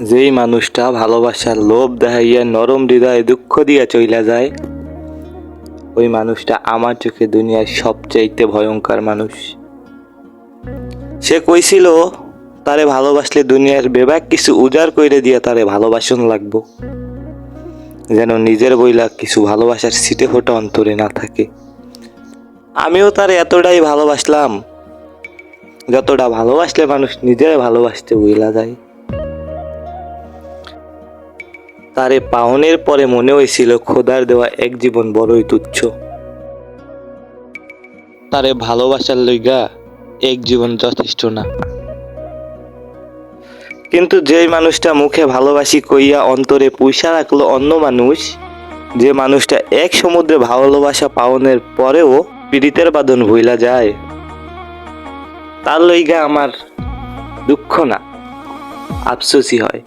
যেই মানুষটা ভালোবাসার লোভ দেখাইয়া নরম হৃদয়ে দুঃখ দিয়া চইলা যায়, ওই মানুষটা আমার চোখে দুনিয়ার সবচাইতে ভয়ঙ্কর মানুষ। সে কইছিল তারে ভালোবাসলে দুনিয়ার বেবাক কিছু উজাড় কইরে দিয়া তারে ভালোবাসন লাগবো, যেন নিজের বইলা কিছু ভালোবাসার ছিটে ফোটা অন্তরে না থাকে। আমিও তারে এতটাই ভালোবাসলাম যতটা ভালোবাসলে মানুষ নিজের ভালোবাসতে বইলা যায়। তারে পাওনের পরে মনে হয়েছিল খোদার দেওয়া এক জীবন বড়ই তুচ্ছ। তারে ভালোবাসার লইগা এক জীবন যথেষ্ট না। কিন্তু যেই মানুষটা মুখে ভালোবাসি কইয়া অন্তরে পয়সা রাখলো অন্য মানুষ, যে মানুষটা এক সমুদ্রে ভালোবাসা পাওনের পরেও পীড়িতের বাঁধন ভুইলা যায়, তার লইগা আমার দুঃখ না, আফসোসই হয়।